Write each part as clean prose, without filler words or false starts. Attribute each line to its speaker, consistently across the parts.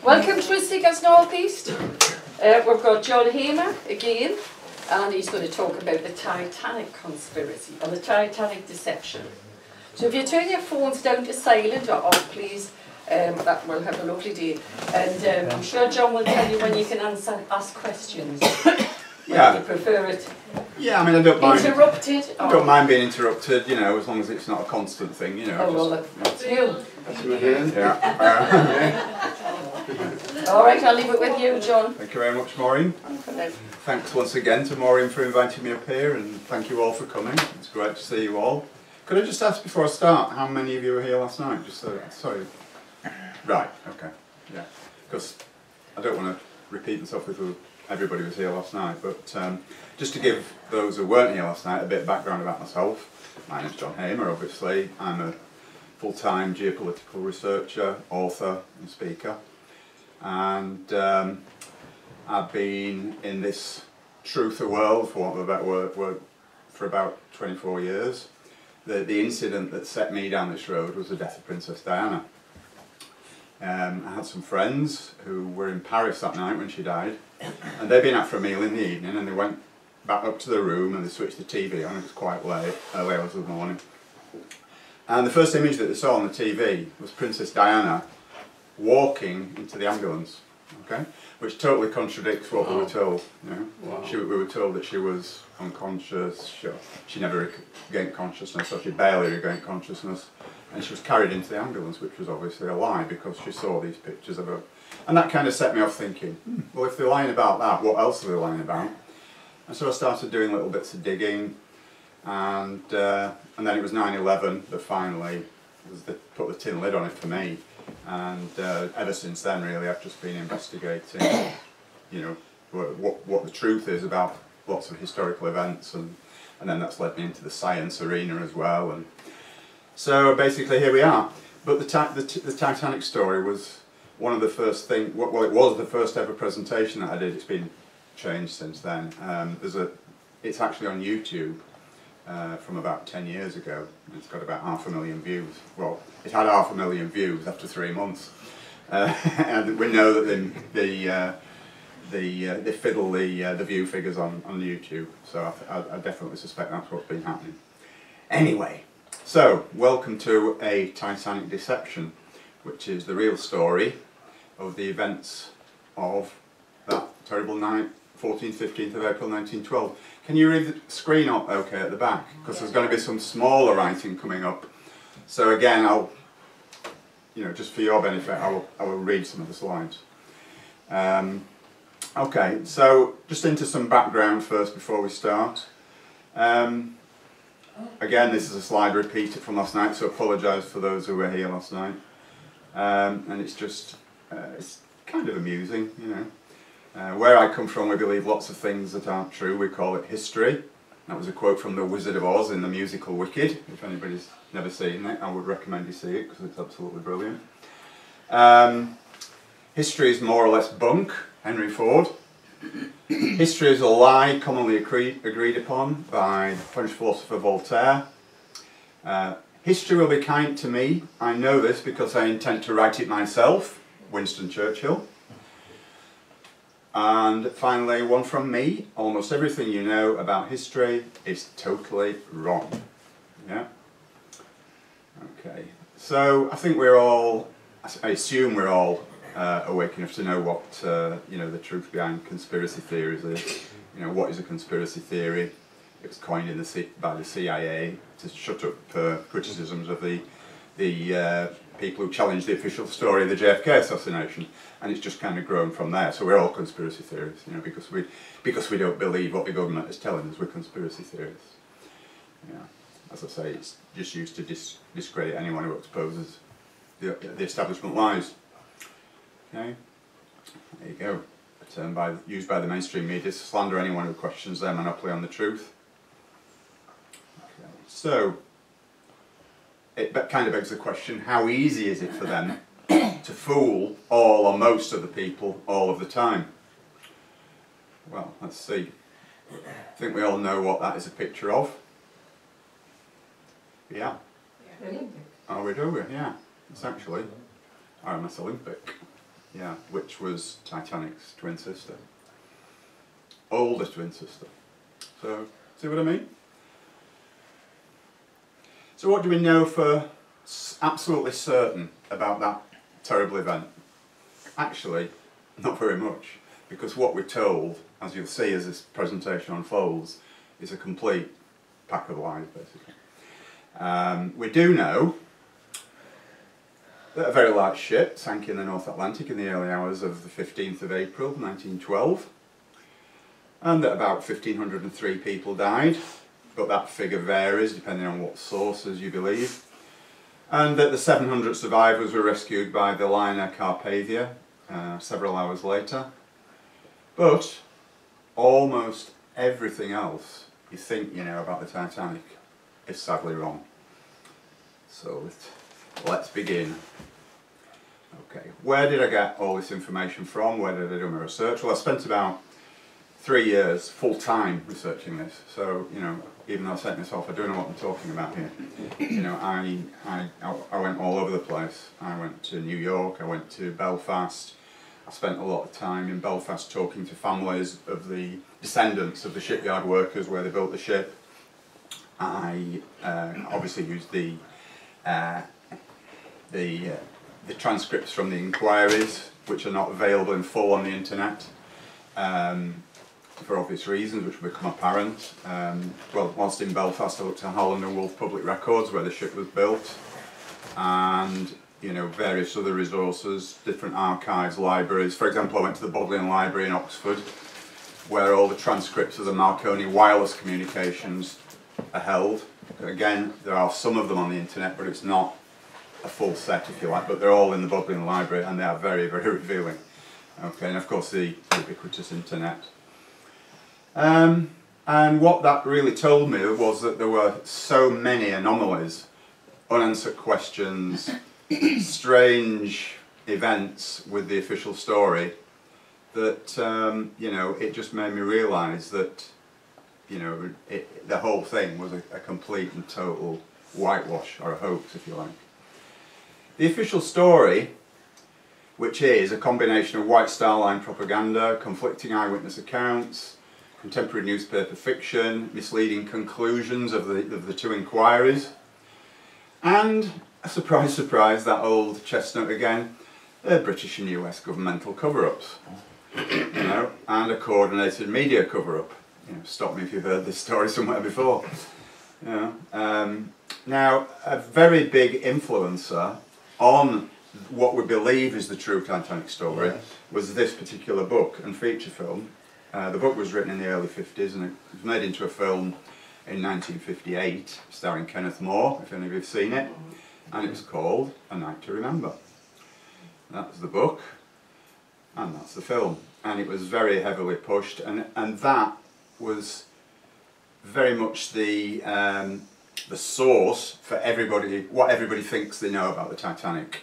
Speaker 1: Welcome to Seekers North East. We've got John Hamer again, and he's going to talk about the Titanic conspiracy, or the Titanic deception. So if you turn your phones down to silent or off, please, that will have a lovely day. And I'm sure John will tell you when you can ask questions.
Speaker 2: Yeah.
Speaker 1: You prefer it.
Speaker 2: Yeah, I mean, I don't mind.
Speaker 1: Interrupted?
Speaker 2: I don't mind being interrupted, you know, as long as it's not a constant thing, you know.
Speaker 1: Oh, well, that's you.
Speaker 3: That's my hand.
Speaker 2: Yeah.
Speaker 1: All right, I'll leave it with you, John.
Speaker 2: Thank you very much, Maureen. Thanks once again to Maureen for inviting me up here, and thank you all for coming. It's great to see you all. Could I just ask before I start, how many of you were here last night? Just so, sorry. Right, okay, yeah. Because I don't want to repeat myself with who everybody was here last night, but just to give those who weren't here last night a bit of background about myself. My name's John Hamer, obviously. I'm a full-time geopolitical researcher, author and speaker. And I've been in this truther world, for want of a better word, for about 24 years. The incident that set me down this road was the death of Princess Diana. I had some friends who were in Paris that night when she died, and they'd been out for a meal in the evening, and they went back up to the room and they switched the TV on. It was quite late, early hours of the morning. And the first image that they saw on the TV was Princess Diana walking into the ambulance, okay, which totally contradicts what we were told. You know, we were told that she was unconscious. She never regained consciousness, or she barely regained consciousness, and she was carried into the ambulance, which was obviously a lie because she saw these pictures of her, and that kind of set me off thinking, well, if they're lying about that, what else are they lying about? And so I started doing little bits of digging, and then it was 9/11 that finally put the tin lid on it for me. And ever since then, really, I've just been investigating, you know, what the truth is about lots of historical events, and then that's led me into the science arena as well. And so basically, here we are. But the Titanic story was one of the first things. Well, it was the first ever presentation that I did. It's been changed since then. It's actually on YouTube. From about 10 years ago. It's got about 500,000 views. Well, it had 500,000 views after 3 months, and we know that they fiddle the view figures on YouTube. So I definitely suspect that's what's been happening. Anyway, so welcome to a Titanic deception, which is the real story of the events of that terrible night, 14th, 15th of April 1912. Can you read the screen up okay at the back? Because there's going to be some smaller writing coming up. So again, I'll, you know, just for your benefit, I will read some of the slides. Okay, so just into some background first before we start. Again, this is a slide repeated from last night, so I apologise for those who were here last night. And it's just, it's kind of amusing, you know. Where I come from, we believe lots of things that aren't true. We call it history. That was a quote from The Wizard of Oz in the musical Wicked. If anybody's never seen it, I would recommend you see it because it's absolutely brilliant. History is more or less bunk, Henry Ford. History is a lie commonly agreed upon by the French philosopher Voltaire. History will be kind to me. I know this because I intend to write it myself, Winston Churchill. And finally, one from me: almost everything you know about history is totally wrong. Yeah? Okay. So I think we're all, I assume we're all awake enough to know what, you know, the truth behind conspiracy theories is. You know, what is a conspiracy theory? It was coined by the CIA to shut up criticisms of the people who challenged the official story of the JFK assassination, and it's just kind of grown from there. So we're all conspiracy theorists, you know, because we don't believe what the government is telling us. We're conspiracy theorists. Yeah, as I say, it's just used to discredit anyone who exposes the establishment lies. Okay, there you go. A term used by the mainstream media to slander anyone who questions their monopoly on the truth. Okay, so it kind of begs the question, how easy is it for them to fool all or most of the people all of the time? Well, let's see. I think we all know what that is a picture of. Yeah. Oh, we do, yeah. It's actually RMS Olympic. yeah, which was Titanic's twin sister. Older twin sister. So, see what I mean? So what do we know for absolutely certain about that terrible event? Actually, not very much, because what we're told, as you'll see as this presentation unfolds, is a complete pack of lies, basically. We do know that a very large ship sank in the North Atlantic in the early hours of the 15th of April 1912, and that about 1,503 people died, but that figure varies depending on what sources you believe, and that the 700 survivors were rescued by the liner Carpathia several hours later. But almost everything else you think you know about the Titanic is sadly wrong. So let's begin. Okay, where did I get all this information from? Where did I do my research? Well, I spent about 3 years full-time researching this. So, you know, even though I set myself, I don't know what I'm talking about here. You know, I went all over the place. I went to New York, I went to Belfast. I spent a lot of time in Belfast talking to families of the descendants of the shipyard workers where they built the ship. I obviously used the transcripts from the inquiries, which are not available in full on the internet, for obvious reasons, which will become apparent. Well, whilst in Belfast, I looked at Holland and Wolff Public Records, where the ship was built, and you know, various other resources, different archives, libraries. For example, I went to the Bodleian Library in Oxford, where all the transcripts of the Marconi wireless communications are held. Again, there are some of them on the internet, but it's not a full set, if you like, but they're all in the Bodleian Library, and they are very, very revealing. Okay, and of course the ubiquitous internet. And what that really told me was that there were so many anomalies, unanswered questions, strange events with the official story, that you know, it just made me realise that, you know, the whole thing was a complete and total whitewash, or a hoax, if you like. The official story, which is a combination of White Star Line propaganda, conflicting eyewitness accounts, contemporary newspaper fiction, misleading conclusions of the two inquiries, and, surprise, surprise, that old chestnut again, British and US governmental cover-ups, you know, and a coordinated media cover-up. You know, stop me if you've heard this story somewhere before. You know, now, a very big influencer on what we believe is the true Titanic story was this particular book and feature film. The book was written in the early 50s, and it was made into a film in 1958, starring Kenneth More, if any of you have seen it, and it was called A Night to Remember. That was the book, and that's the film, and it was very heavily pushed, and that was very much the source for everybody, what everybody thinks they know about the Titanic.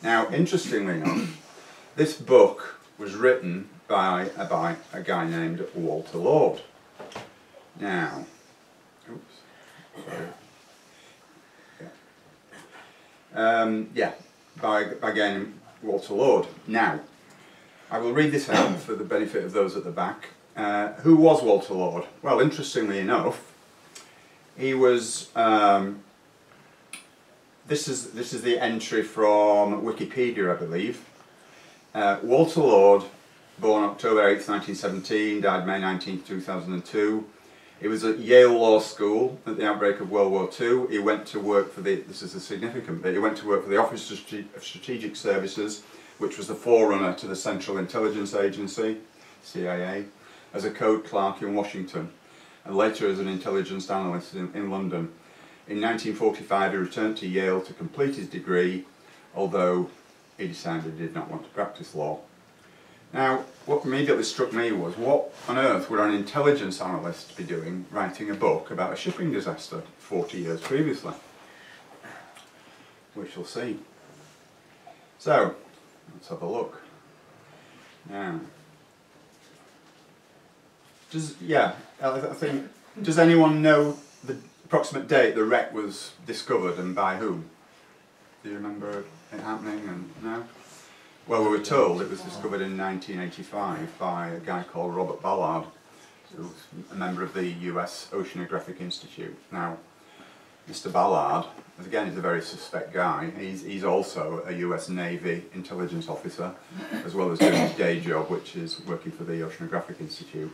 Speaker 2: Now, interestingly enough, this book was written by a guy named Walter Lord. Now, oops, sorry. Yeah, by a guy named Walter Lord. Now, I will read this out for the benefit of those at the back. Who was Walter Lord? Well, interestingly enough, he was. This is the entry from Wikipedia, I believe. Walter Lord, born October 8th, 1917, died May 19th, 2002. He was at Yale Law School at the outbreak of World War II. He went to work for this is a significant bit, he went to work for the Office of Strategic Services, which was the forerunner to the Central Intelligence Agency, CIA, as a code clerk in Washington, and later as an intelligence analyst in London. In 1945 he returned to Yale to complete his degree, although he decided he did not want to practice law. Now, what immediately struck me was, what on earth would an intelligence analyst be doing writing a book about a shipping disaster 40 years previously? We shall see. So, let's have a look. Now, I think, does anyone know the approximate date the wreck was discovered and by whom? Do you remember it happening? And no? Well, we were told it was discovered in 1985 by a guy called Robert Ballard, who's a member of the US Oceanographic Institute. Now, Mr. Ballard, again, is a very suspect guy. He's also a US Navy intelligence officer, as well as doing his day job, which is working for the Oceanographic Institute.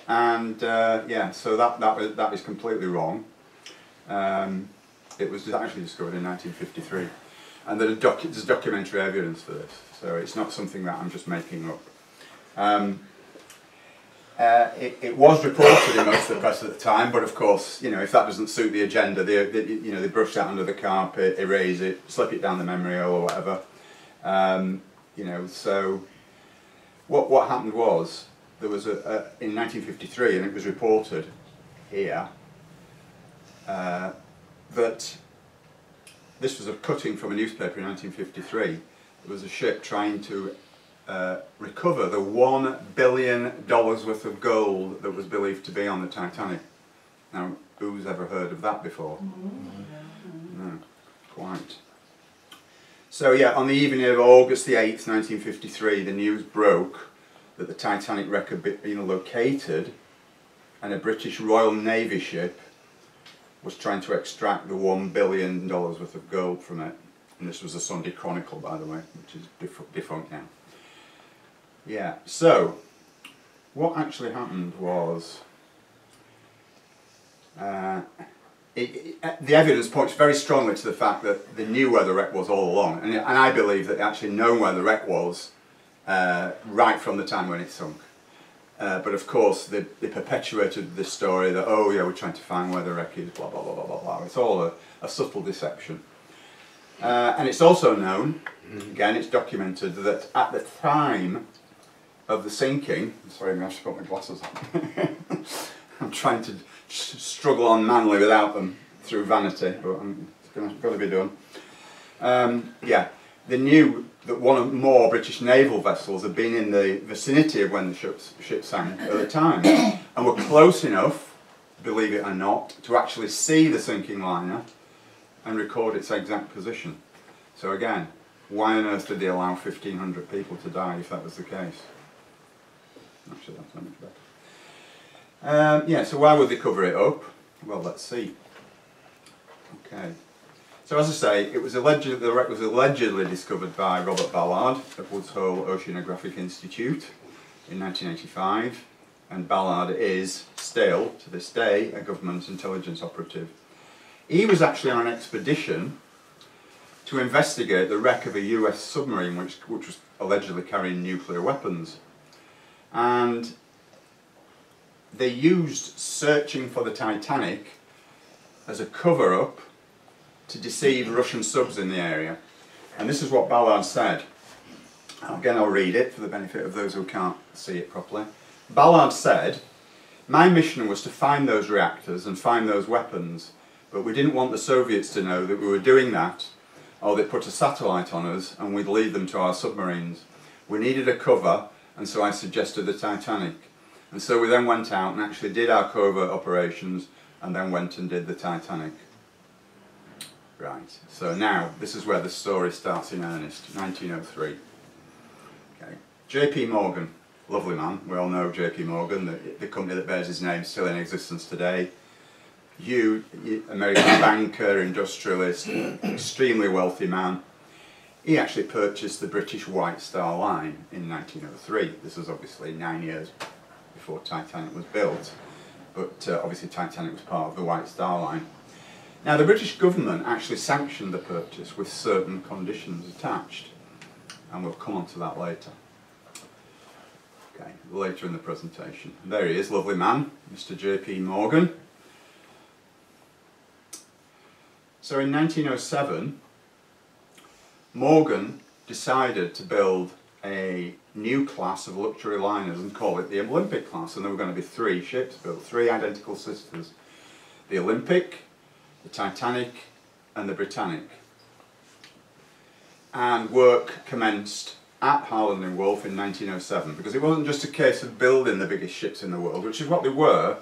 Speaker 2: And yeah, so that is completely wrong. It was actually discovered in 1953, and there's documentary evidence for this, so it's not something that I'm just making up. It was reported in most of the press at the time, but of course, you know, if that doesn't suit the agenda, they brush that under the carpet, erase it, slip it down the memory hole or whatever. You know, so what happened was there was in 1953, and it was reported here that this was a cutting from a newspaper in 1953. There was a ship trying to recover the $1 billion worth of gold that was believed to be on the Titanic. Now, who's ever heard of that before? No, quite. So yeah, on the evening of August the 8th, 1953, the news broke that the Titanic wreck had been located and a British Royal Navy ship was trying to extract the $1 billion worth of gold from it. And this was the Sunday Chronicle, by the way, which is defunct now. Yeah, so what actually happened was the evidence points very strongly to the fact that they knew where the wreck was all along, and I believe that they actually know where the wreck was right from the time when it sunk. But of course they perpetuated this story that, oh yeah, we're trying to find where the wreck is, blah blah blah blah blah blah. It's all a subtle deception. And it's also known, again it's documented, that at the time of the sinking, sorry, I'm going to have to put my glasses on. I'm trying to struggle on manly without them through vanity, but it's got to be done. Yeah, they knew that one or more British naval vessels had been in the vicinity of when the ship sank at the time, and were close enough, believe it or not, to actually see the sinking liner and record its exact position. So again, why on earth did they allow 1,500 people to die if that was the case? Actually, that's not much better. Yeah, so why would they cover it up? Well, let's see. Okay. So as I say, it was the wreck was allegedly discovered by Robert Ballard at Woods Hole Oceanographic Institute in 1985, and Ballard is still, to this day, a government intelligence operative. He was actually on an expedition to investigate the wreck of a US submarine which was allegedly carrying nuclear weapons. And they used searching for the Titanic as a cover-up to deceive Russian subs in the area. And this is what Ballard said. Again, I'll read it for the benefit of those who can't see it properly. Ballard said, "My mission was to find those reactors and find those weapons, but we didn't want the Soviets to know that we were doing that, or they'd put a satellite on us and we'd lead them to our submarines. We needed a cover, and so I suggested the Titanic. And so we then went out and actually did our covert operations and then went and did the Titanic." Right, so now this is where the story starts in earnest, 1903. Okay. J.P. Morgan, lovely man, we all know J.P. Morgan, the company that bears his name, still in existence today. American banker, industrialist, extremely wealthy man. He actually purchased the British White Star Line in 1903. This was obviously 9 years before Titanic was built, but obviously Titanic was part of the White Star Line. Now the British government actually sanctioned the purchase with certain conditions attached, and we'll come on to that later. Okay, later in the presentation. And there he is, lovely man, Mr. J.P. Morgan. So in 1907, Morgan decided to build a new class of luxury liners and call it the Olympic class, and there were going to be 3 ships built, 3 identical sisters. The Olympic, the Titanic and the Britannic. And work commenced at Harland and Wolff in 1907, because it wasn't just a case of building the biggest ships in the world, which is what they were.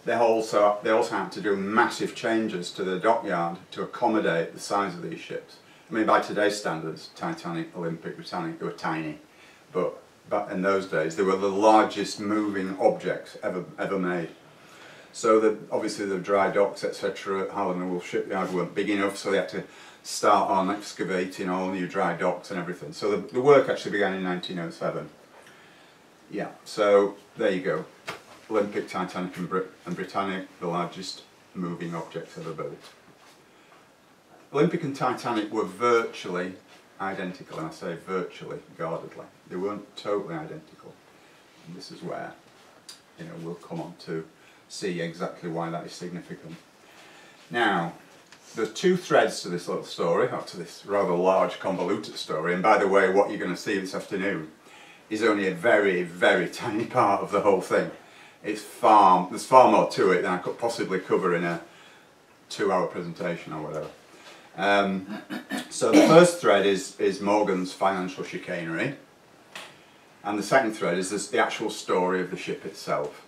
Speaker 2: They also had to do massive changes to the dockyard to accommodate the size of these ships. I mean, by today's standards, Titanic, Olympic, Britannic, they were tiny, but back in those days, they were the largest moving objects ever made. So obviously the dry docks, etc. at Hallam and Wolff shipyard weren't big enough, so they had to start on excavating all new dry docks and everything. So the work actually began in 1907. Yeah, so there you go. Olympic, Titanic and Britannic, the largest moving objects ever built. Olympic and Titanic were virtually identical, and I say virtually, guardedly. They weren't totally identical. And this is where, you know, we'll come on to see exactly why that is significant. Now, there's two threads to this little story, or to this rather large, convoluted story, and by the way, what you're going to see this afternoon is only a very, very tiny part of the whole thing. There's far more to it than I could possibly cover in a 2-hour presentation or whatever. So the first thread is Morgan's financial chicanery, and the second thread is the actual story of the ship itself.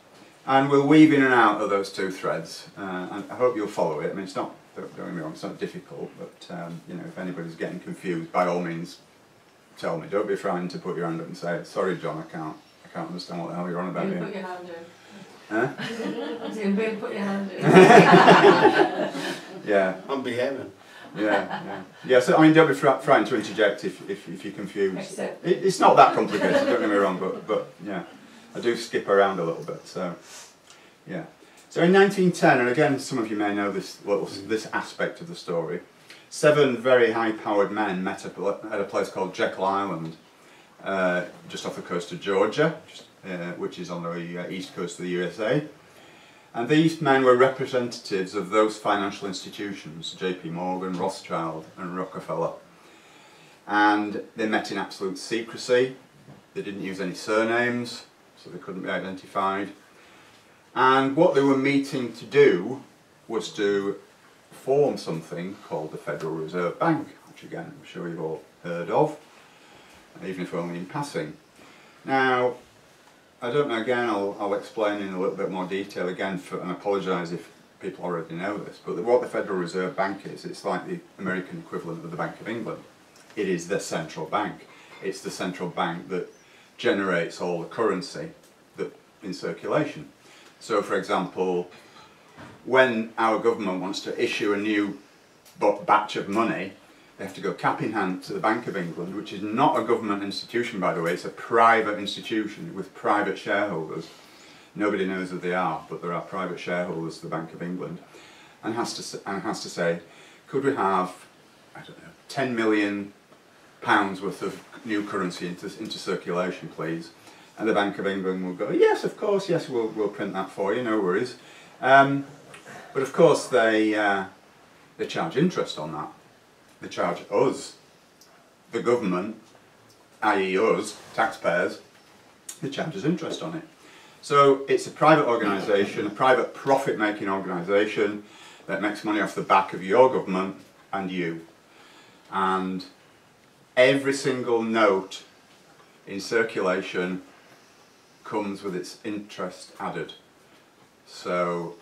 Speaker 2: And we'll weave in and out of those two threads, and I hope you'll follow it. I mean, it's not, don't get me wrong, it's not difficult, but you know, if anybody's getting confused, by all means, tell me. Don't be frightened to put your hand up and say, "Sorry, John, I can't understand what the hell you're on about here."
Speaker 3: Put your hand in.
Speaker 2: Huh?
Speaker 3: I was going to put your hand in.
Speaker 2: Yeah.
Speaker 4: I'm behaving.
Speaker 2: Yeah. So I mean, don't be frightened to interject if you're confused. It's not that complicated. Don't get me wrong, but yeah, I do skip around a little bit. So yeah. So in 1910, and again, some of you may know this aspect of the story. 7 very high-powered men met up at a place called Jekyll Island, just off the coast of Georgia, which is on the east coast of the USA. And these men were representatives of those financial institutions, J.P. Morgan, Rothschild and Rockefeller. And they met in absolute secrecy. They didn't use any surnames, so they couldn't be identified. And what they were meeting to do was to form something called the Federal Reserve Bank, which again I'm sure you've all heard of, even if only in passing. Now, I don't know, again I'll explain in a little bit more detail again, and apologise if people already know this, but what the Federal Reserve Bank is, it's like the American equivalent of the Bank of England. It is the central bank. It's the central bank that generates all the currency in circulation. So for example, when our government wants to issue a new batch of money, they have to go cap in hand to the Bank of England, which is not a government institution, by the way. It's a private institution with private shareholders. Nobody knows who they are, but there are private shareholders to the Bank of England, and has to say, could we have, I don't know, £10 million worth of new currency into circulation, please? And the Bank of England will go, yes, of course, yes, we'll print that for you, no worries. But of course they charge interest on that. They charge us, the government, i.e. us, taxpayers, they charge us interest on it. So it's a private organisation, a private profit-making organisation that makes money off the back of your government and you. And every single note in circulation comes with its interest added. So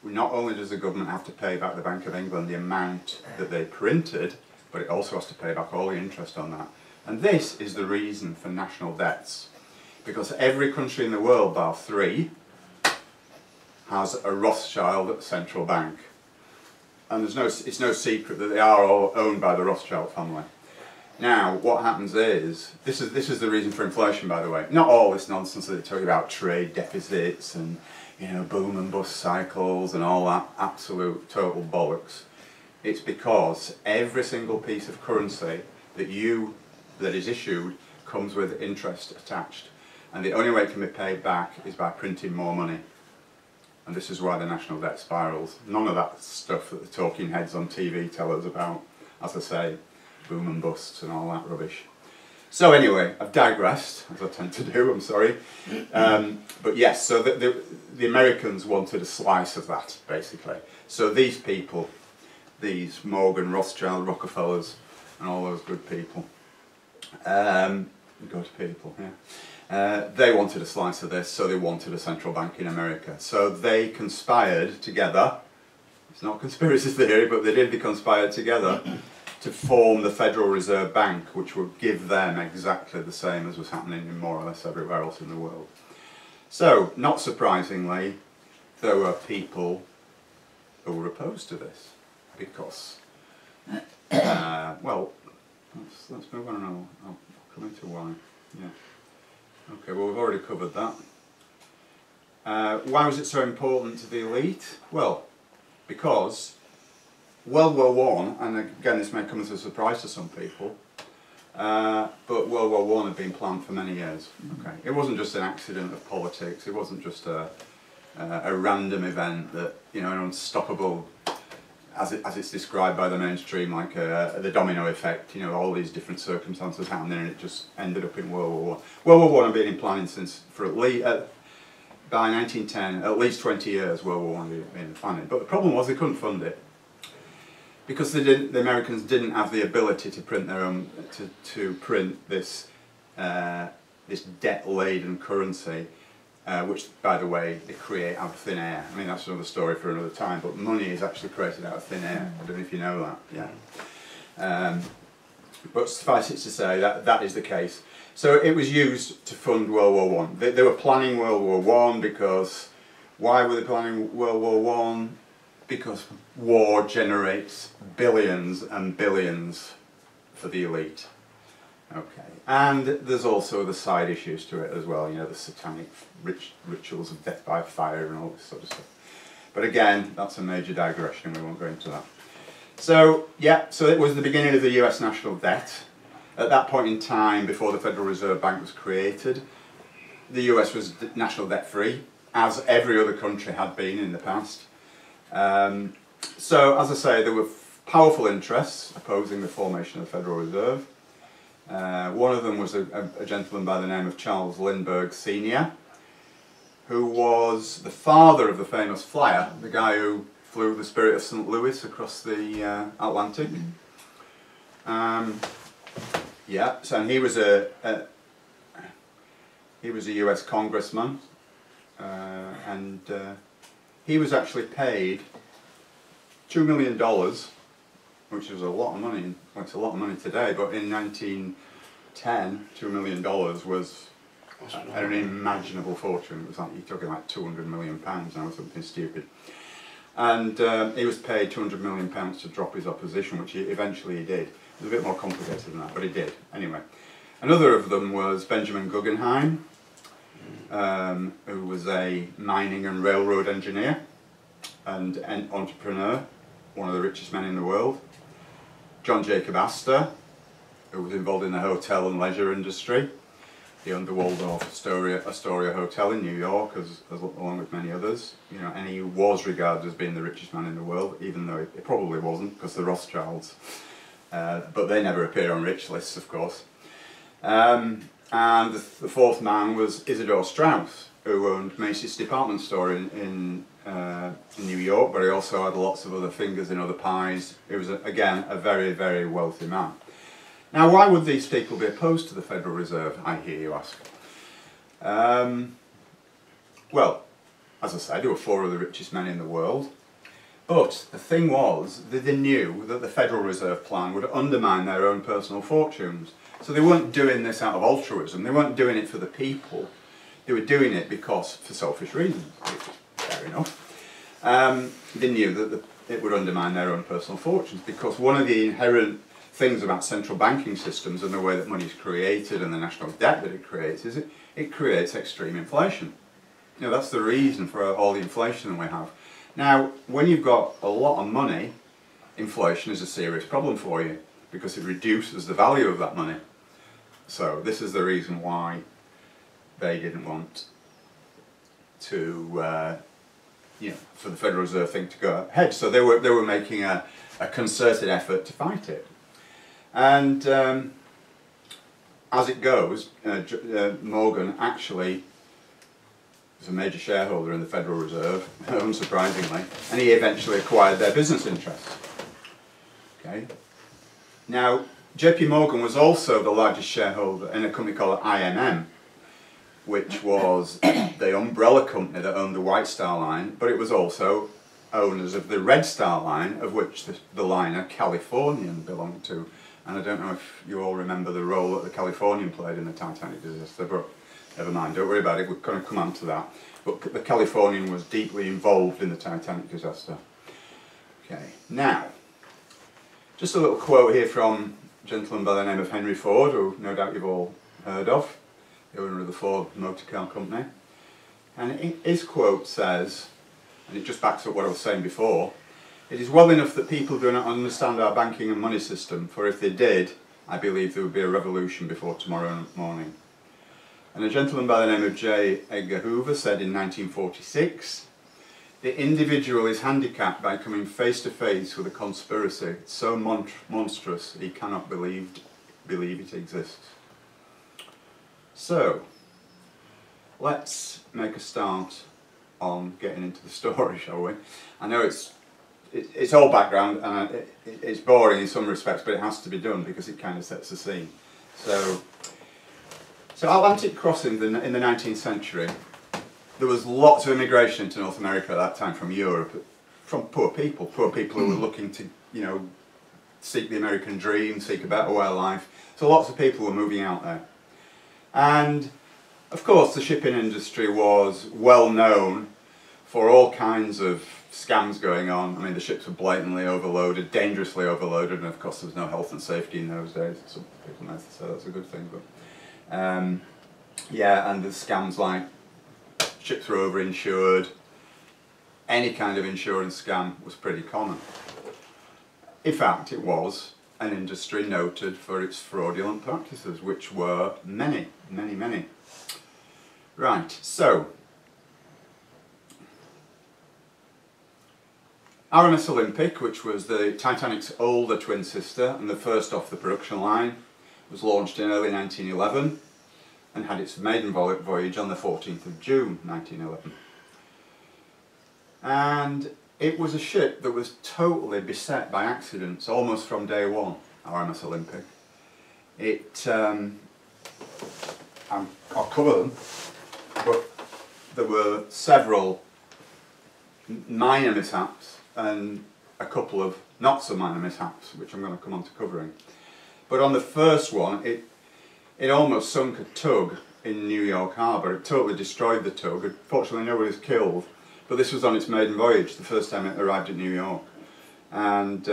Speaker 2: not only does the government have to pay back the Bank of England the amount that they printed, but it also has to pay back all the interest on that. And this is the reason for national debts, because every country in the world, bar 3, has a Rothschild central bank. And it's no secret that they are all owned by the Rothschild family. Now, what happens is, this is the reason for inflation, by the way. Not all this nonsense that they talk about trade deficits and, you know, boom and bust cycles and all that absolute total bollocks. It's because every single piece of currency that is issued comes with interest attached. And the only way it can be paid back is by printing more money. And this is why the national debt spirals. None of that stuff that the talking heads on TV tell us about, as I say, boom and busts and all that rubbish. So anyway, I've digressed, as I tend to do, I'm sorry. But yes, so the Americans wanted a slice of that, basically. So these people, these Morgan, Rothschild, Rockefellers, and all those good people, they wanted a slice of this, so they wanted a central bank in America. So they conspired together, it's not conspiracy theory, but they conspired together to form the Federal Reserve Bank, which would give them exactly the same as was happening in more or less everywhere else in the world. So, not surprisingly, there were people who were opposed to this, because, well, let's move on and I'll come into why. Yeah. Okay, well, we've already covered that. Why was it so important to the elite? Well, because World War I, and again this may come as a surprise to some people, but World War I had been planned for many years. Okay, it wasn't just an accident of politics. It wasn't just a random event that, you know, an unstoppable, as it's described by the mainstream, like the domino effect. You know, all these different circumstances happening, and it just ended up in World War I. World War I had been in planning since for at least by 1910, at least 20 years. World War I had been in planning, but the problem was they couldn't fund it. Because the Americans didn't have the ability to print their own, to print this this debt-laden currency, which, by the way, they create out of thin air. I mean, that's another story for another time. But money is actually created out of thin air. I don't know if you know that. Yeah. But suffice it to say that that is the case. So it was used to fund World War I. They were planning World War I because why were they planning World War I? Because war generates billions and billions for the elite. Okay, and there's also the side issues to it as well, you know, the satanic rituals of death by fire and all this sort of stuff. But again, that's a major digression, we won't go into that. So, yeah, so it was the beginning of the US national debt. At that point in time, before the Federal Reserve Bank was created, the US was national debt free, as every other country had been in the past. So, as I say, there were powerful interests opposing the formation of the Federal Reserve. One of them was a gentleman by the name of Charles Lindbergh Sr., who was the father of the famous flyer, the guy who flew the Spirit of St. Louis across the Atlantic. Yeah, so and he was a US congressman, and he was actually paid $2 million, which was a lot of money. Well, it's a lot of money today, but in 1910, $2 million was an unimaginable fortune. It was like, you're talking like 200 million pounds now, or something stupid. And he was paid 200 million pounds to drop his opposition, which eventually he did. It was a bit more complicated than that, but he did. Anyway, another of them was Benjamin Guggenheim, who was a mining and railroad engineer and an entrepreneur, one of the richest men in the world. John Jacob Astor, who was involved in the hotel and leisure industry. He owned the Waldorf Astoria Hotel in New York, along with many others. You know, and he was regarded as being the richest man in the world, even though it probably wasn't, because the Rothschilds. But they never appear on rich lists, of course. And the fourth man was Isidor Straus, who owned Macy's department store in New York, but he also had lots of other fingers in other pies. He was, again, a very, very wealthy man. Now, why would these people be opposed to the Federal Reserve, I hear you ask? Well, as I said, they were four of the richest men in the world. But the thing was that they knew that the Federal Reserve Plan would undermine their own personal fortunes. So they weren't doing this out of altruism. They weren't doing it for the people. They were doing it because, for selfish reasons, which is fair enough. They knew that it would undermine their own personal fortunes, because one of the inherent things about central banking systems and the way that money is created and the national debt that it creates is it creates extreme inflation. You know, that's the reason for all the inflation that we have. Now, when you've got a lot of money, inflation is a serious problem for you, because it reduces the value of that money. So this is the reason why they didn't want to, you know, for the Federal Reserve thing to go ahead. So they were making a concerted effort to fight it. And as it goes, Morgan actually was a major shareholder in the Federal Reserve, unsurprisingly, and he eventually acquired their business interests. Okay. Now, JP Morgan was also the largest shareholder in a company called IMM, which was the umbrella company that owned the White Star Line, but it was also owners of the Red Star line, of which the liner Californian belonged to. And I don't know if you all remember the role that the Californian played in the Titanic disaster, but never mind, don't worry about it, we're going to come on to that. But the Californian was deeply involved in the Titanic disaster. Okay, now, just a little quote here from a gentleman by the name of Henry Ford, who no doubt you've all heard of, the owner of the Ford Motor Car Company. And his quote says, and it just backs up what I was saying before, "It is well enough that people do not understand our banking and money system, for if they did, I believe there would be a revolution before tomorrow morning." And a gentleman by the name of J. Edgar Hoover said in 1946, "The individual is handicapped by coming face to face with a conspiracy so monstrous he cannot believe it exists." So, let's make a start on getting into the story, shall we? I know it's all background and it's boring in some respects, but it has to be done because it kind of sets the scene. So Atlantic crossing in the 19th century, there was lots of immigration into North America at that time from Europe, from poor people who were looking to, you know, seek the American dream, seek a better way of life. So lots of people were moving out there. And of course the shipping industry was well known for all kinds of scams going on. I mean, the ships were blatantly overloaded, dangerously overloaded, and of course there was no health and safety in those days. Some people might say that's a good thing, but yeah, and the scams like ships were overinsured. Any kind of insurance scam was pretty common. In fact, it was an industry noted for its fraudulent practices, which were many. Right, so RMS Olympic, which was the Titanic's older twin sister and the first off the production line, was launched in early 1911 and had its maiden voyage on the 14th of June 1911. And it was a ship that was totally beset by accidents almost from day one, RMS Olympic. I'll cover them, but there were several minor mishaps and a couple of not so minor mishaps, which I'm going to come on to covering. But on the first one, it almost sunk a tug in New York Harbour. It totally destroyed the tug. Fortunately, nobody was killed. But this was on its maiden voyage, the first time it arrived at New York. And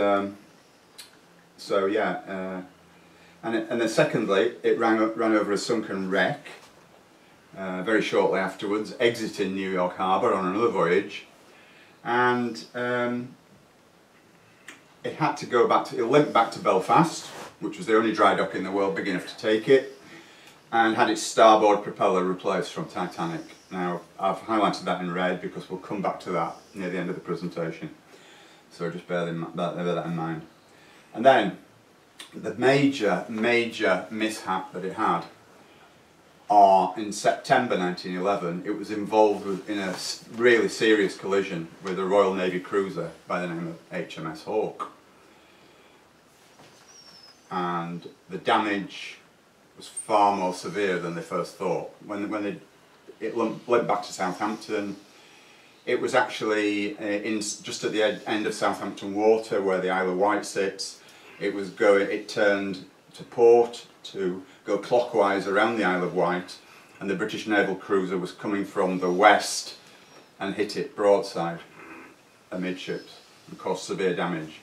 Speaker 2: so yeah, and then secondly, it ran over a sunken wreck very shortly afterwards, exiting New York Harbour on another voyage, and it had to go back to, it limped back to Belfast, which was the only dry dock in the world big enough to take it, and had its starboard propeller replaced from Titanic. Now, I've highlighted that in red because we'll come back to that near the end of the presentation, so just bear that in mind. And then, the major mishap that it had in September 1911, it was involved in a really serious collision with a Royal Navy cruiser by the name of HMS Hawke. And the damage was far more severe than they first thought. When it went back to Southampton, it was actually just at the end of Southampton Water where the Isle of Wight sits. It turned to port to go clockwise around the Isle of Wight, and the British naval cruiser was coming from the west and hit it broadside amidships and caused severe damage.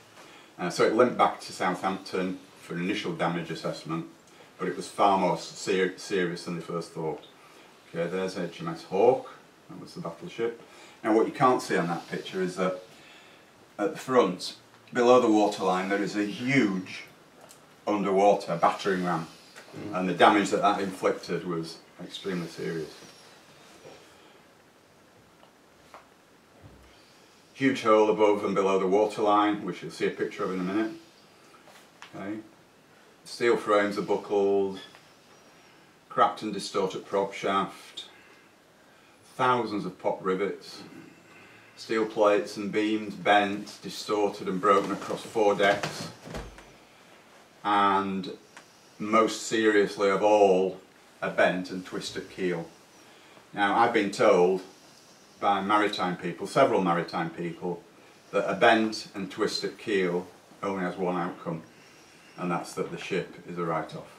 Speaker 2: So it limped back to Southampton for an initial damage assessment, but it was far more serious than they first thought. Okay, there's HMS Hawke, that was the battleship. Now what you can't see on that picture is that at the front, below the waterline, there is a huge underwater battering ram, and the damage that inflicted was extremely serious. Huge hole above and below the waterline, which you'll see a picture of in a minute. Okay. Steel frames are buckled, cracked and distorted prop shaft, thousands of pop rivets, steel plates and beams bent, distorted and broken across 4 decks, and most seriously of all, a bent and twisted keel. Now, I've been told by maritime people, several maritime people, that a bent and twisted keel only has one outcome, and that's that the ship is a write-off.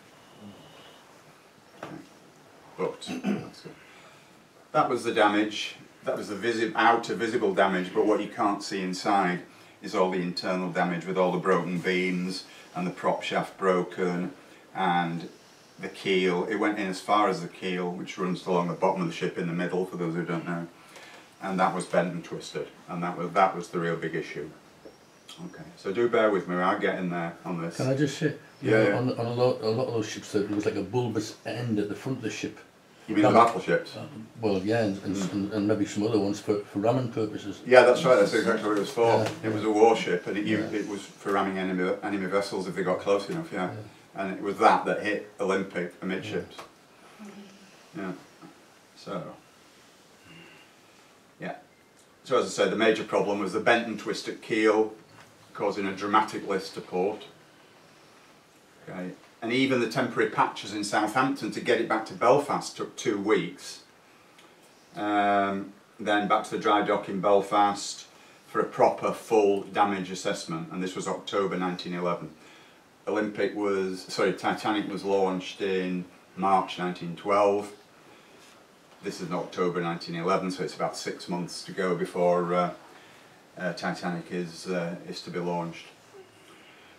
Speaker 2: Okay. But that's good. That was the damage. That was the outer visible damage, but what you can't see inside is all the internal damage with all the broken beams and the prop shaft broken and the keel. It went in as far as the keel, which runs along the bottom of the ship in the middle, for those who don't know, and that was bent and twisted, and that was the real big issue. Okay, so do bear with me, I'll get in there on this.
Speaker 4: Can I just say,
Speaker 2: yeah.
Speaker 4: On a lot of those ships, there was like a bulbous end at the front of the ship.
Speaker 2: You mean the battleships?
Speaker 4: Well, yeah, and maybe some other ones for ramming purposes.
Speaker 2: Yeah, that's right, that's exactly what it was for.
Speaker 4: Yeah.
Speaker 2: It was a warship, and it was for ramming enemy vessels if they got close enough, yeah. And it was that hit Olympic amidships. Yeah. So, yeah. So as I said, the major problem was the bent and twisted keel, causing a dramatic list to port. Okay. And even the temporary patches in Southampton to get it back to Belfast took 2 weeks. Then back to the dry dock in Belfast for a proper full damage assessment, and this was October 1911. Titanic was launched in March 1912. This is in October 1911, so it's about 6 months to go before Titanic is to be launched.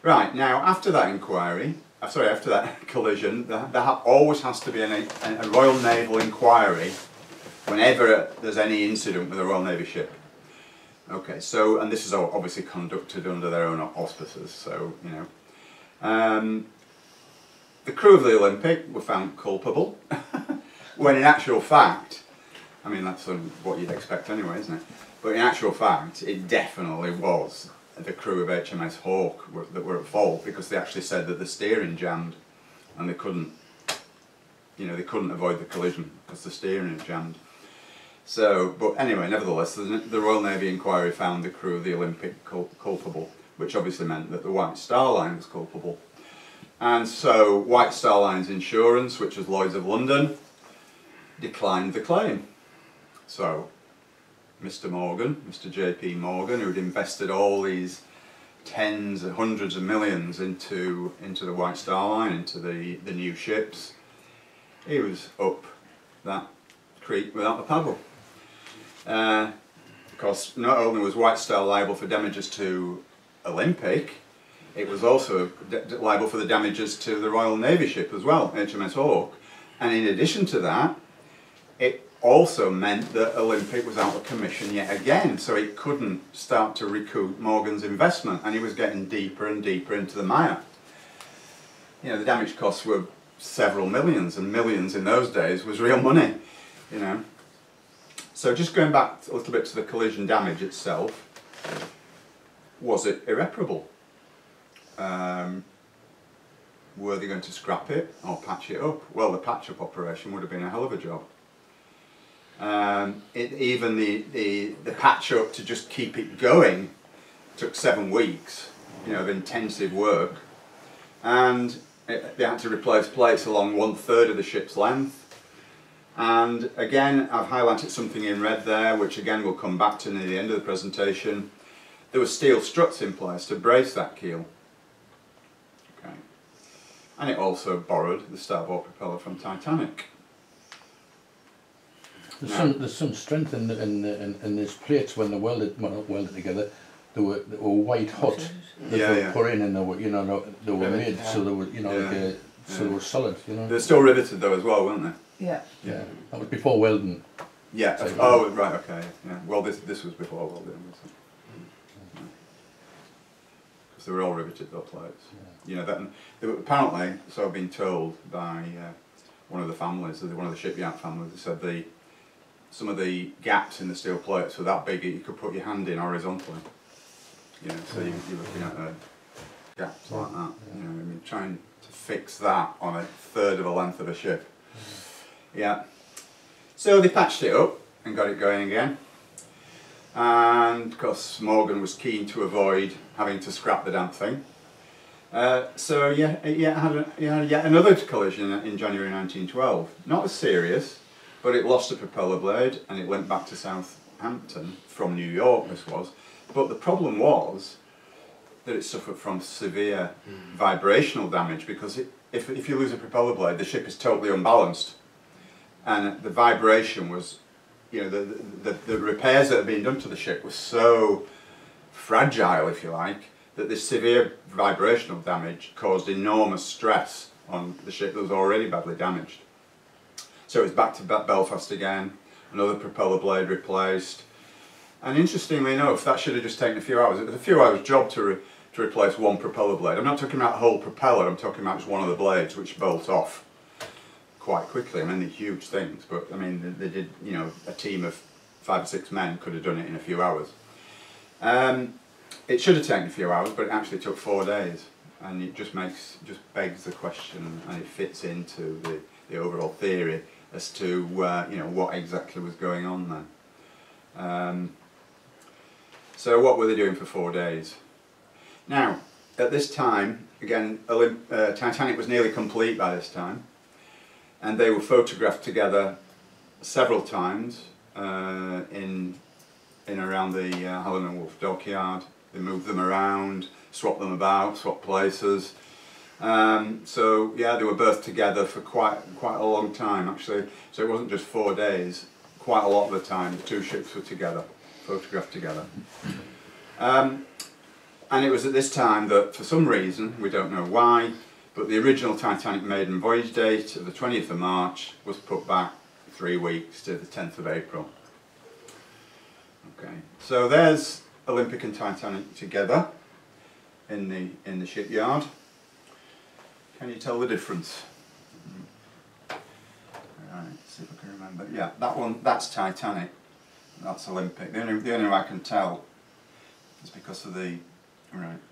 Speaker 2: Right, now after that inquiry, after that collision, there always has to be a Royal Naval inquiry whenever there's any incident with a Royal Navy ship. Okay, so, and this is obviously conducted under their own auspices, so, you know. The crew of the Olympic were found culpable, when in actual fact, I mean that's what you'd expect anyway, isn't it? But in actual fact, it definitely was the crew of HMS Hawke that were at fault, because they actually said that the steering jammed, and they couldn't avoid the collision because the steering had jammed. So, but anyway, nevertheless, the Royal Navy inquiry found the crew of the Olympic culpable, which obviously meant that the White Star Line was culpable. And so White Star Line's insurance, which was Lloyd's of London, declined the claim. So Mr. J.P. Morgan, who'd invested all these tens and hundreds of millions into the White Star Line, into the new ships, he was up that creek without the paddle. Because not only was White Star liable for damages to Olympic, it was also liable for the damages to the Royal Navy ship as well, HMS Hawke. And in addition to that, it also meant that Olympic was out of commission yet again, so it couldn't start to recoup Morgan's investment, and he was getting deeper and deeper into the mire. You know, the damage costs were several millions, and millions in those days was real money, you know. So just going back a little bit to the collision damage itself, was it irreparable? Were they going to scrap it or patch it up? Well, the patch-up operation would have been a hell of a job. Even the patch-up to just keep it going took 7 weeks, you know, of intensive work, and they had to replace plates along 1/3 of the ship's length. And again, I've highlighted something in red there, which again we'll come back to near the end of the presentation. There were steel struts in place to brace that keel. Okay. And it also borrowed the starboard propeller from Titanic.
Speaker 4: There's some strength in these plates when they're welded, well, not welded together. They were white hot. They were put in, and they were, you know, they were made so they were, you know, so they were solid, you know.
Speaker 2: They're still riveted though as well, weren't they?
Speaker 3: Yeah.
Speaker 4: Yeah. That was before welding.
Speaker 2: Yeah.
Speaker 4: So,
Speaker 2: oh, right. Okay. Yeah. Well, this was before welding, wasn't it? Because they were all riveted, those plates. Yeah. You know that. They were, apparently, so I've been told by one of the families, one of the shipyard families, they said some of the gaps in the steel plates were that big that you could put your hand in horizontally. You know, so you're looking at gaps like that. You know, I mean, trying to fix that on 1/3 of the length of a ship. Yeah. So they patched it up and got it going again. And of course, Morgan was keen to avoid having to scrap the damn thing. So yeah, it had yet another collision in January 1912. Not as serious, but it lost a propeller blade and it went back to Southampton from New York. This was, But the problem was that it suffered from severe vibrational damage, because if you lose a propeller blade, the ship is totally unbalanced. And the vibration was, you know, the repairs that had been done to the ship were so fragile, if you like, that this severe vibrational damage caused enormous stress on the ship that was already badly damaged. So it was back to Belfast again, another propeller blade replaced. And interestingly enough, that should have just taken a few hours. It was a few hours job to replace one propeller blade. I'm not talking about the whole propeller, I'm talking about just one of the blades, which bolt off quite quickly. I mean, they're huge things, but I mean, they did, you know, a team of 5 or 6 men could have done it in a few hours. It should have taken a few hours, but it actually took 4 days. And it just begs the question, and it fits into the overall theory as to, you know, what exactly was going on then. So what were they doing for 4 days? Now, at this time, again, Titanic was nearly complete by this time, and they were photographed together several times in around the Helen and Wolff dockyard. They moved them around, swapped them about, swapped places. So yeah, they were both together for quite a long time actually. So it wasn't just 4 days. Quite a lot of the time, the two ships were together, photographed together. And it was at this time that, for some reason, we don't know why, but the original Titanic maiden voyage date of the 20th of March was put back 3 weeks to the 10th of April. Okay, so there's Olympic and Titanic together in the shipyard. Can you tell the difference? Right, see if I can remember. Yeah, that one, that's Titanic. That's Olympic. The only way I can tell is because of the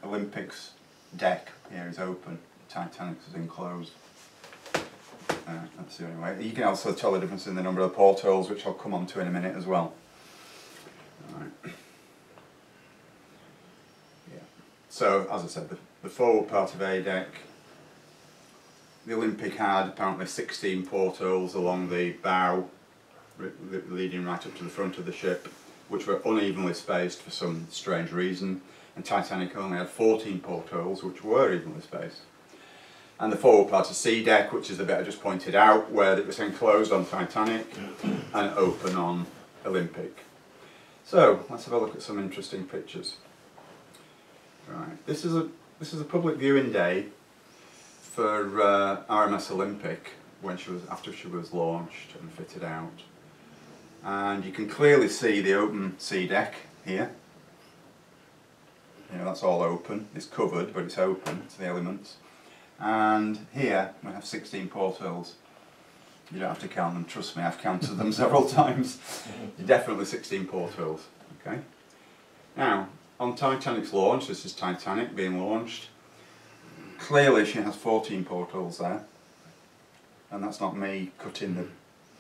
Speaker 2: Olympic's deck here is open, Titanic's is enclosed. That's the only way. You can also tell the difference in the number of portholes, which I'll come on to in a minute as well. Right. Yeah. So, as I said, the forward part of A deck, the Olympic had apparently 16 portholes along the bow, leading right up to the front of the ship, which were unevenly spaced for some strange reason, and Titanic only had 14 portholes, which were evenly spaced. And the forward part of C deck, which is the bit I just pointed out, where it was enclosed on Titanic and open on Olympic. So let's have a look at some interesting pictures. Right, this is a public viewing day for RMS Olympic after she was launched and fitted out. And you can clearly see the open C deck here. You know, that's all open. It's covered, but it's open to the elements. And here we have 16 portholes. You don't have to count them, trust me, I've counted them several times. Definitely 16 portholes. Okay. Now, on Titanic's launch, this is Titanic being launched. Clearly she has 14 portholes there. And that's not me cutting the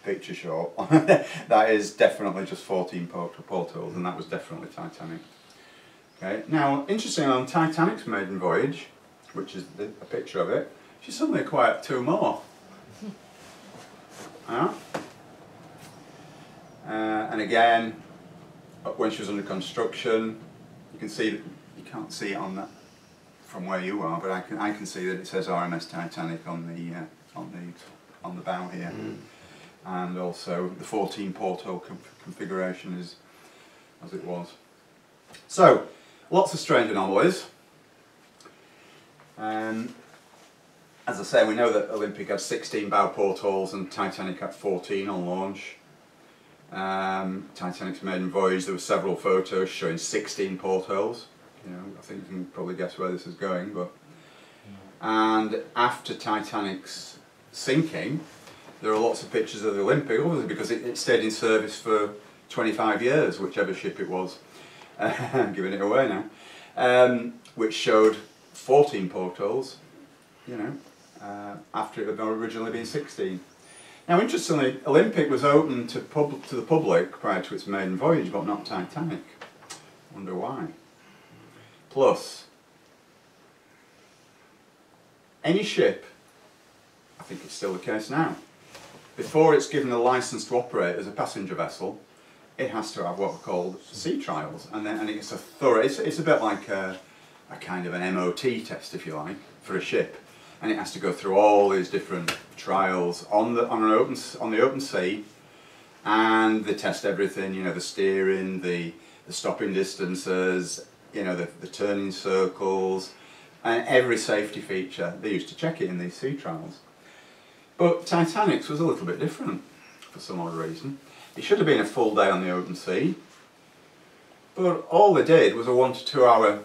Speaker 2: picture short. That is definitely just 14 portholes, and that was definitely Titanic. Okay. Now, interestingly, on Titanic's maiden voyage, which is a picture of it, she suddenly acquired 2 more. And again, when she was under construction, you can see that you can't see it on that from where you are, but I can see that it says RMS Titanic on the bow here, and also the 14 porthole configuration is as it was. So, lots of strange anomalies. As I say, we know that Olympic had 16 bow portholes and Titanic had 14 on launch. Titanic's maiden voyage, there were several photos showing 16 portholes. You know, I think you can probably guess where this is going. But and after Titanic's sinking, there are lots of pictures of the Olympic, obviously because it stayed in service for 25 years, whichever ship it was. I'm giving it away now. Which showed 14 portholes, you know, after it had originally been 16. Now, interestingly, Olympic was open to the public prior to its maiden voyage, but not Titanic. Wonder why. Plus, any ship, I think it's still the case now, before it's given a licence to operate as a passenger vessel, it has to have what are called sea trials, and it's a thorough. It's a bit like a kind of an MOT test, if you like, for a ship, and it has to go through all these different trials on the open sea, and they test everything. You know, the steering, the stopping distances, you know, the turning circles, and every safety feature. They used to check it in these sea trials. But Titanic's was a little bit different for some odd reason. It should have been a full day on the open sea, but all they did was a 1 to 2 hour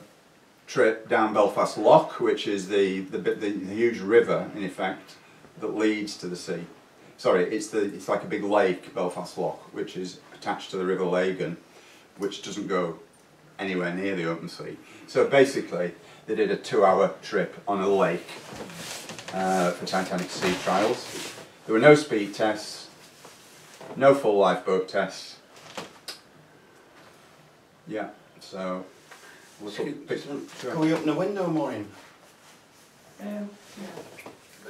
Speaker 2: trip down Belfast Lough, which is the huge river, in effect, that leads to the sea. Sorry, it's like a big lake, Belfast Lough, which is attached to the River Lagan, which doesn't go anywhere near the open sea. So basically, they did a 2 hour trip on a lake for Titanic sea trials. There were no speed tests, no full lifeboat tests. Yeah, so
Speaker 5: Can we open the window, Maureen?
Speaker 1: Yeah.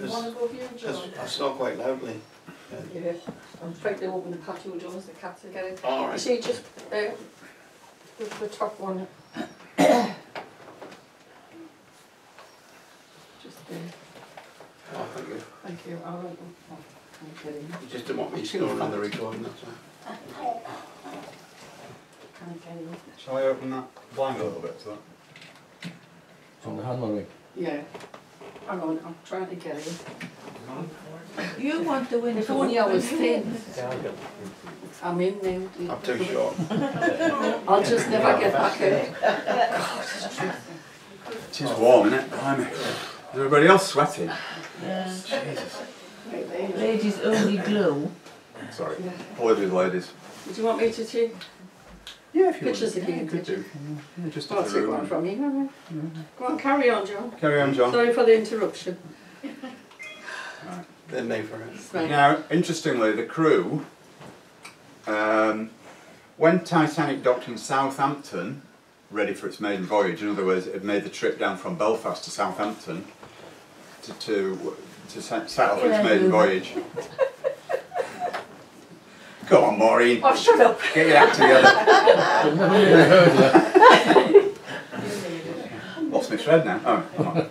Speaker 1: You want to go here, John?
Speaker 5: I snore quite loudly.
Speaker 1: Yeah, I'm trying to open the patio doors, the cats are getting.
Speaker 5: All right.
Speaker 1: You see, just the top one. Just there.
Speaker 5: Oh, thank you.
Speaker 1: Thank you. I won't. Oh, I'm kidding.
Speaker 5: You just didn't want me snoring on the recording, that's all.
Speaker 1: Can I get you?
Speaker 2: Shall I open that blind a little bit to that?
Speaker 4: It's on the hand, Maureen.
Speaker 1: Yeah. Hang on, I'm trying to get it.
Speaker 3: You want the window.
Speaker 1: If only I was thin. I'm in now.
Speaker 5: I'm too short.
Speaker 1: I'll just never get back out.
Speaker 2: It is warm, isn't it? Blimey. Is everybody else sweating?
Speaker 3: Yeah.
Speaker 2: Jesus.
Speaker 3: Ladies only glow.
Speaker 2: Sorry.
Speaker 1: Yeah.
Speaker 2: Apologies, ladies.
Speaker 1: Do you want me to take
Speaker 2: Yeah, if you
Speaker 1: pictures
Speaker 2: would.
Speaker 1: again?
Speaker 2: You could do. Yeah, just
Speaker 1: I'll
Speaker 2: of the
Speaker 1: take one
Speaker 2: room.
Speaker 1: from you. Go on, carry on, John.
Speaker 2: Carry on, John.
Speaker 1: Sorry for the interruption.
Speaker 2: Right.
Speaker 5: They're made for it.
Speaker 1: Right.
Speaker 2: Now, interestingly, the crew, when Titanic docked in Southampton, ready for its maiden voyage, in other words, it had made the trip down from Belfast to Southampton to set off for its maiden voyage. Go on, Maureen.
Speaker 1: Oh, shut up.
Speaker 2: Get your act together.
Speaker 4: I've never really heard that.
Speaker 2: Lost my thread now. Oh, come on.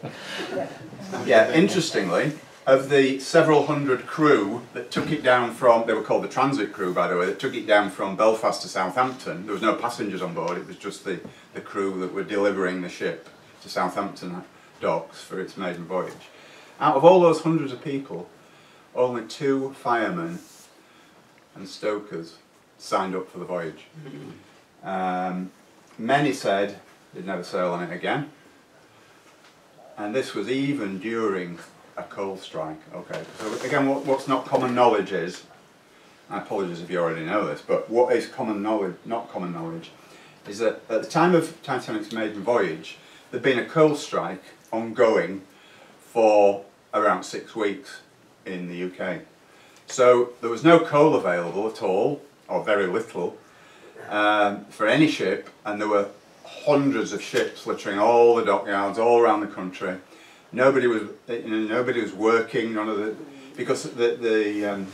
Speaker 2: Yeah, interestingly, of the several hundred crew that took it down from, they were called the transit crew, by the way, that took it down from Belfast to Southampton, there was no passengers on board, it was just the crew that were delivering the ship to Southampton docks for its maiden voyage. Out of all those hundreds of people, only 2 firemen and stokers signed up for the voyage. Many said they'd never sail on it again, and this was even during a coal strike. Okay, so again, what's not common knowledge is, I apologise if you already know this, but what is common knowledge, not common knowledge, is that at the time of Titanic's maiden voyage, there'd been a coal strike ongoing for around 6 weeks in the UK. So there was no coal available at all, or very little, for any ship, and there were hundreds of ships littering all the dockyards all around the country. Nobody was working. None of the, because the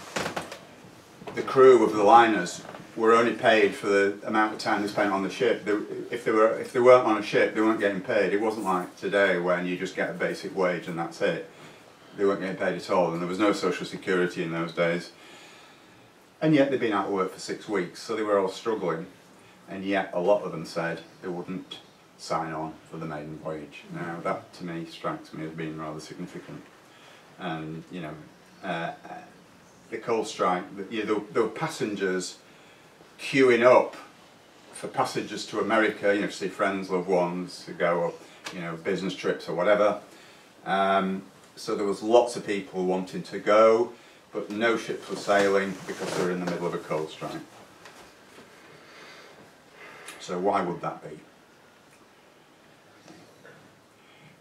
Speaker 2: crew of the liners were only paid for the amount of time they spent on the ship. If they weren't on a ship, they weren't getting paid. It wasn't like today when you just get a basic wage and that's it. They weren't getting paid at all, and there was no social security in those days. And yet they'd been out of work for 6 weeks, so they were all struggling. And yet a lot of them said they wouldn't sign on for the maiden voyage. Now that to me strikes me as being rather significant. And you know, the coal strike, there were passengers queuing up for passages to America, you know, to see friends, loved ones, to go on, you know, business trips or whatever. So there was lots of people wanting to go, but no ships were sailing because they were in the middle of a coal strike. So why would that be?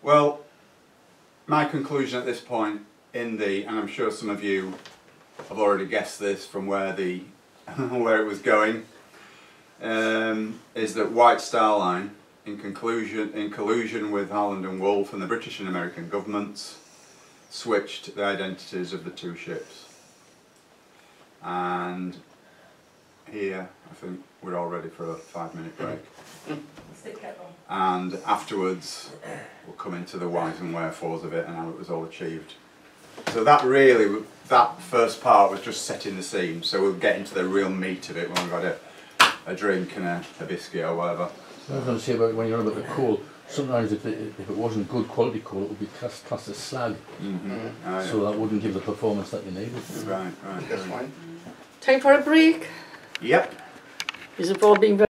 Speaker 2: Well, my conclusion at this point and I'm sure some of you have already guessed this from where where it was going, is that White Star Line, in collusion with Harland and Wolff and the British and American governments, switched the identities of the 2 ships. And here, I think we're all ready for a 5-minute break. And afterwards, we'll come into the whys and wherefores of it and how it was all achieved. So that really, that first part was just setting the scene. So we'll get into the real meat of it when we've had a drink and a biscuit or whatever.
Speaker 4: I was going to say about when you're on about the coal, sometimes if it wasn't good quality coal, it would be classed as slag. So that wouldn't give the performance that you needed.
Speaker 2: Right.
Speaker 5: That's fine.
Speaker 1: Time for a break.
Speaker 2: Yep.
Speaker 1: You've all been very